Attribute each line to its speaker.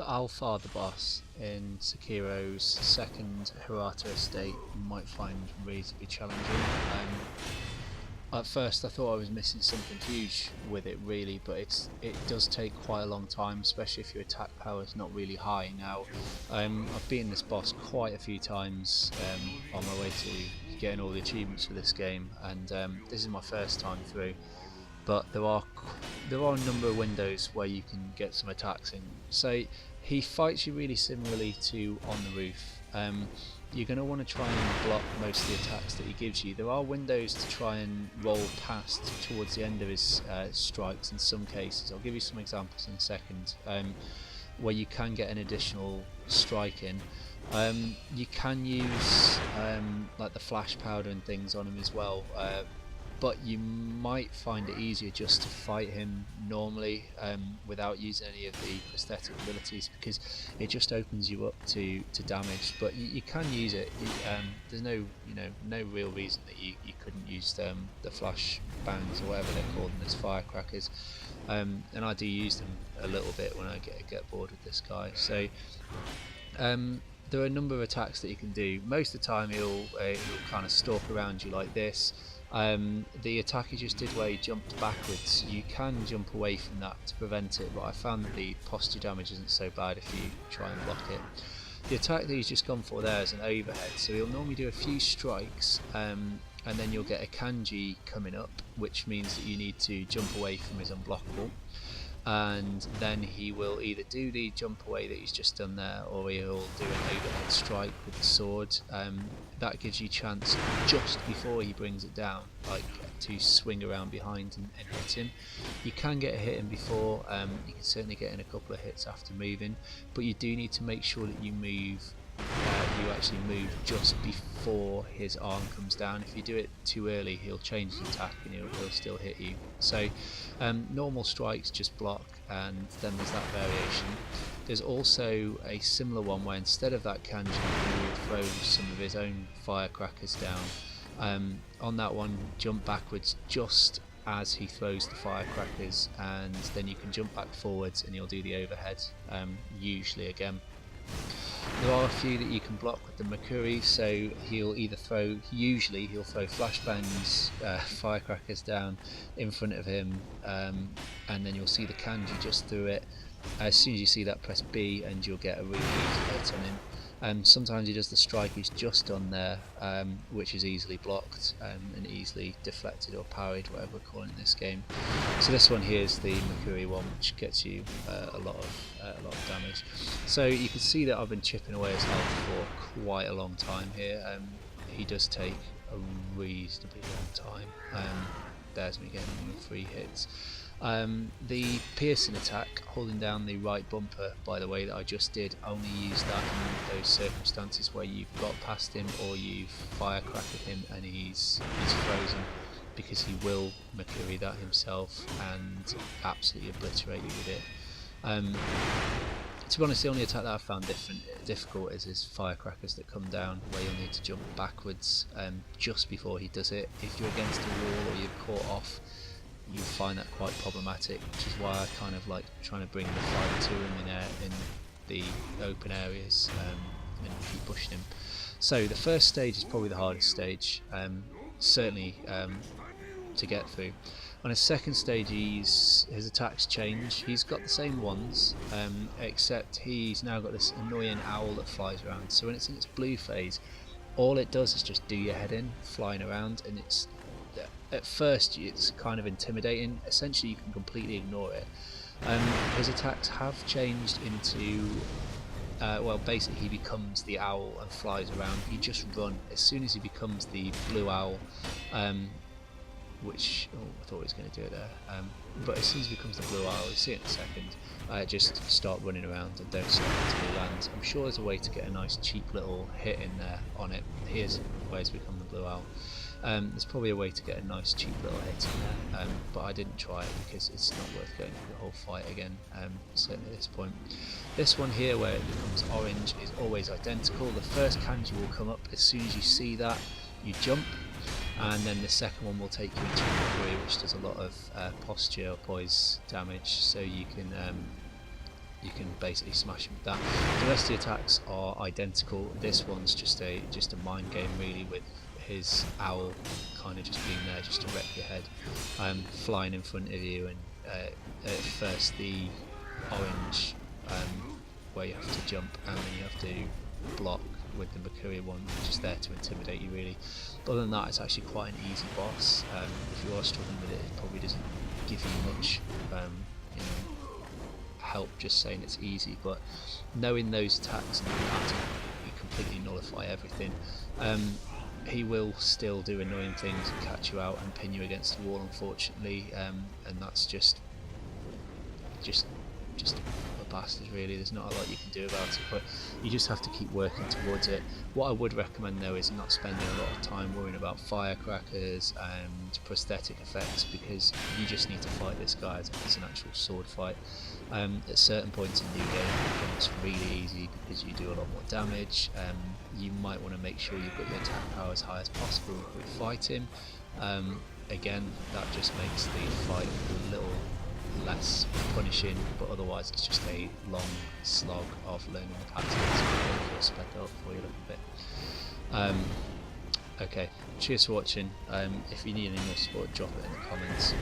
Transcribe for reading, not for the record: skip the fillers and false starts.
Speaker 1: the Alfather boss in Sekiro's second Hirata Estate you might find reasonably challenging. At first I thought I was missing something huge with it really, but it does take quite a long time, especially if your attack power is not really high. Now I've beaten this boss quite a few times on my way to getting all the achievements for this game, and this is my first time through, but there are a number of windows where you can get some attacks in. So he fights you really similarly to on the roof. You're going to want to try and block most of the attacks that he gives you. There are windows to try and roll past towards the end of his strikes in some cases. I'll give you some examples in a second, where you can get an additional strike in. You can use like the flash powder and things on him as well, but you might find it easier just to fight him normally without using any of the prosthetic abilities, because it just opens you up to damage. But you can use it. There's no no real reason that you couldn't use the flash bangs or whatever they're called, as firecrackers, and I do use them a little bit when I get bored with this guy. So there are a number of attacks that you can do. Most of the time he'll kind of stalk around you like this. The attack he just did where he jumped backwards, you can jump away from that to prevent it, but I found that the posture damage isn't so bad if you try and block it. The attack that he's just gone for there is an overhead, so he'll normally do a few strikes, and then you'll get a kanji coming up, which means that you need to jump away from his unblockable, and then he will either do the jump away that he's just done there, or he'll do an overhead strike with the sword. That gives you a chance just before he brings it down, like to swing around behind and hit him. You can get a hit in before, you can certainly get in a couple of hits after moving, but you do need to make sure that you move. You actually move just before his arm comes down. If you do it too early, he'll change the attack and he'll still hit you. So normal strikes just block, and then there's that variation. There's also a similar one where instead of that kanji, he will throw some of his own firecrackers down. On that one, jump backwards just as he throws the firecrackers, and then you can jump back forwards and he'll do the overhead, usually again. There are a few that you can block with the Makuri, so he'll either throw, usually he'll throw flashbangs, firecrackers down in front of him, and then you'll see the kanji just through it. As soon as you see that, press B and you'll get a really easy hit on him. Sometimes he does the strike he's just done there, which is easily blocked and easily deflected or parried, whatever we're calling it in this game. So this one here is the Makuri one, which gets you a lot of damage. So you can see that I've been chipping away his health for quite a long time here. He does take a reasonably long time. There's me getting 3 hits. The piercing attack, holding down the right bumper, by the way, that I just did, only use that in those circumstances where you've got past him or you've firecracked him and he's frozen, because he will Makuri that himself and absolutely obliterate you with it. To be honest, the only attack that I've found difficult is his firecrackers that come down, where you'll need to jump backwards just before he does it. If you're against a wall or you're caught off, you'll find that quite problematic, which is why I kind of like trying to bring the fight to him in the open areas and keep pushing him. So the first stage is probably the hardest stage, certainly to get through. On his second stage, his attacks change. He's got the same ones, except he's now got this annoying owl that flies around. So when it's in its blue phase, all it does is just do your head in, flying around, and it's at first it's kind of intimidating. Essentially you can completely ignore it. His attacks have changed into well, basically he becomes the owl and flies around. You just run as soon as he becomes the blue owl, which I thought he was going to do it there, but as soon as he becomes the blue owl, you'll see it in a second, just start running around and don't stop until he lands. I'm sure there's a way to get a nice cheap little hit in there on it. Here's where he's become the blue owl. There's probably a way to get a nice cheap little hit in there, but I didn't try it because it's not worth going through the whole fight again, certainly at this point. This one here, where it becomes orange, is always identical. The first kanji will come up as soon as you see that, you jump, and then the second one will take you into Makuri, which does a lot of posture or poise damage, so you can can basically smash him with that. The rest of the attacks are identical. This one's just a mind game really, with his owl kind of just being there just to wreck your head, flying in front of you, and at first the orange where you have to jump and then you have to block with the Mercury one, just there to intimidate you really. But other than that, it's actually quite an easy boss. If you are struggling with it, it probably doesn't give you much you know, help just saying it's easy, but knowing those attacks and how to completely nullify everything, he will still do annoying things and catch you out and pin you against the wall, unfortunately, and that's just a bastard really. There's not a lot you can do about it, but you just have to keep working towards it. What I would recommend though is not spending a lot of time worrying about firecrackers and prosthetic effects, because you just need to fight this guy as if it's an actual sword fight. At certain points in the game it becomes really easy because you do a lot more damage. You might want to make sure you've got your attack power as high as possible with fighting. Again, that just makes the fight a little less punishing, but otherwise it's just a long slog of learning the patterns and sped up for you a little bit. Okay, cheers for watching. If you need any more support, drop it in the comments.